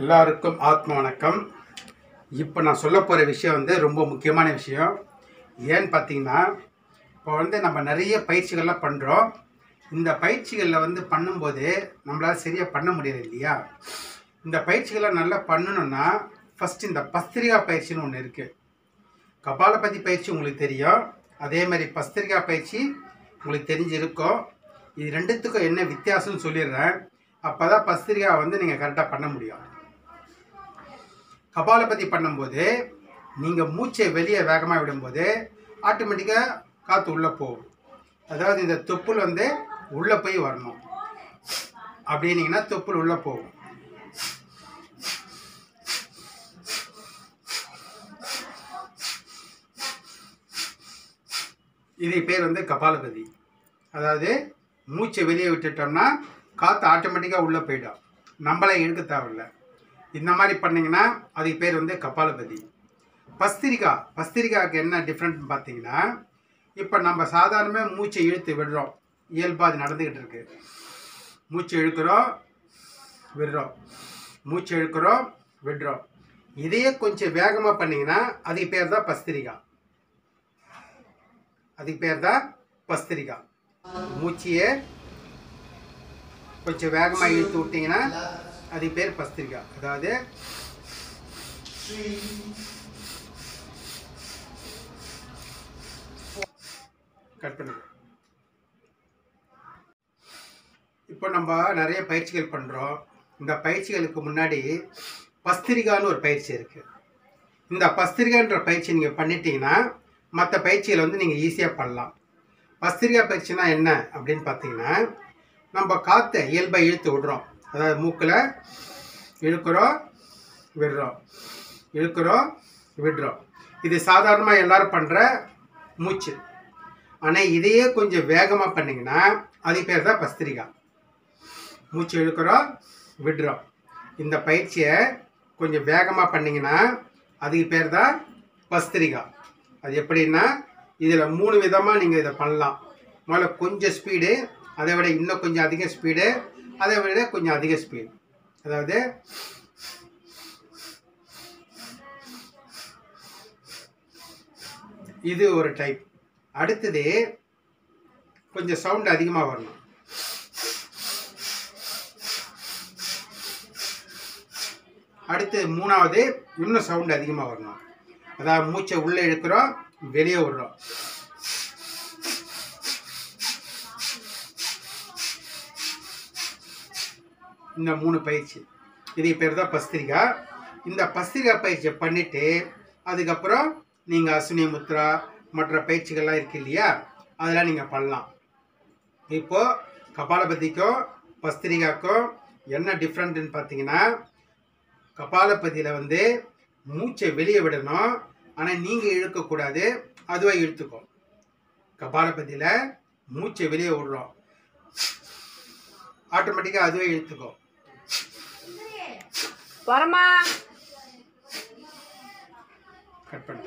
எல்லாருக்கும் ஆத்ம வணக்கம். இப்போ நான் சொல்ல போகிற விஷயம் ரொம்ப முக்கியமான விஷயம். ஏன்னு பார்த்தீங்கன்னா, இப்போ நம்ம நிறைய பயிற்சிகள்லாம் பண்ணுறோம். இந்த பயிற்சிகளில் பண்ணும்போது நம்மளால் சரியாக பண்ண முடியாது இல்லையா? இந்த பயிற்சிகளை நல்லா பண்ணணுன்னா ஃபஸ்ட்டு இந்த பஸ்திரிகா பயிற்சின்னு ஒன்று இருக்குது. கபாலபதி பயிற்சி உங்களுக்கு தெரியும், அதே மாதிரி பஸ்திரிகா பயிற்சி உங்களுக்கு தெரிஞ்சிருக்கும். இது ரெண்டுத்துக்கும் என்ன வித்தியாசம்னு சொல்லிடுறேன். அப்போ தான் பஸ்திரிகா நீங்கள் கரெக்டாக பண்ண முடியும். கபாலபதி பண்ணும்போது நீங்கள் மூச்சை வெளியே வேகமாக விடும்போது ஆட்டோமேட்டிக்காக காற்று உள்ளே போகும். அதாவது இந்த தொப்புள் உள்ளே போய் வரணும். அப்படின்னீங்கன்னா தொப்புள் உள்ளே போகும். இது பேர் கபாலபதி. அதாவது மூச்சை வெளியே விட்டுட்டோம்னா காற்று ஆட்டோமேட்டிக்காக உள்ளே போயிடும், நம்மளே இழுக்க தேவையில்லை. இந்த மாதிரி பண்ணிங்கன்னா அதுக்கு பேர் கபாலபதி. பஸ்திரிகாவுக்கு என்ன டிஃப்ரெண்ட்னு பார்த்தீங்கன்னா, இப்போ நம்ம சாதாரணமாக மூச்சை இழுத்து விடுறோம், இயல்பாக அது நடந்துக்கிட்டு இருக்கு. மூச்சு இழுக்கிறோம் விடுறோம், மூச்சு இழுக்கிறோம் விடுறோம். இதையே கொஞ்சம் வேகமாக பண்ணிங்கன்னா அதுக்கு பேர் தான் பஸ்திரிகா. அதுக்கு பேர் தான் பஸ்திரிகா. மூச்சையே கொஞ்சம் வேகமாக இழுத்து விட்டிங்கன்னா அதுக்கு பேர் பஸ்திரிகா. அதாவது கட் பண்ணுங்க. இப்போ நம்ம நிறைய பயிற்சிகள் பண்ணுறோம். இந்த பயிற்சிகளுக்கு முன்னாடி பஸ்திரிகான்னு ஒரு பயிற்சி இருக்குது. இந்த பஸ்திரிகான்ற பயிற்சி நீங்கள் பண்ணிட்டீங்கன்னா மற்ற பயிற்சிகளை நீங்கள் ஈஸியாக பண்ணலாம். பஸ்திரிகா பயிற்சினா என்ன அப்படின்னு பார்த்தீங்கன்னா, நம்ம காற்றை இயல்பாக இழுத்து விடுறோம். அதாவது மூக்கில் இழுக்கிறோம் விடுறோம், இழுக்கிறோம் விடுறோம். இது சாதாரணமாக எல்லோரும் பண்ணுற மூச்சு. ஆனால் இதையே கொஞ்சம் வேகமாக பண்ணிங்கன்னா அது பேர் தான் பஸ்திரிகா. மூச்சு இழுக்கிறோம் விடுறோம். இந்த பயிற்சியை கொஞ்சம் வேகமாக பண்ணிங்கன்னா அதுக்கு பேர் தான் பஸ்திரிகா. அது எப்படின்னா, இதில் 3 விதமாக நீங்கள் இதை பண்ணலாம். முதல்ல கொஞ்சம் ஸ்பீடு, அதை விட இன்னும் கொஞ்சம் அதிக ஸ்பீடு, அதை விட கொஞ்சம் அதிக ஸ்பீடு. அதாவது இது ஒரு டைப். அடுத்தது கொஞ்சம் சவுண்ட் அதிகமாக வரணும். அடுத்து 3வது இன்னும் சவுண்ட் அதிகமாக வரணும். அதாவது மூச்சை உள்ளே இழுக்கிறோம் வெளியே விடுறோம். இந்த 3 பயிற்சி, இது பேர் தான் பஸ்திரிகா. இந்த பஸ்திரிகா பயிற்சியை பண்ணிவிட்டு அதுக்கப்புறம் நீங்கள் அஸ்வினி முத்ரா மற்ற பயிற்சிகள்லாம் இருக்குது இல்லையா, அதெல்லாம் நீங்கள் பண்ணலாம். இப்போது கபாலபதிக்கும் பஸ்திரிகாக்கும் என்ன டிஃப்ரெண்ட்டுன்னு பார்த்தீங்கன்னா, கபாலபதியில் மூச்சை வெளியே விடணும், ஆனால் நீங்கள் இழுக்கக்கூடாது, அதுவாக இழுத்துக்கும். கபாலபதியில் மூச்சை வெளியே விடுறோம், ஆட்டோமேட்டிக்காக அதுவே இழுத்துக்கும். கட் பண்ணு.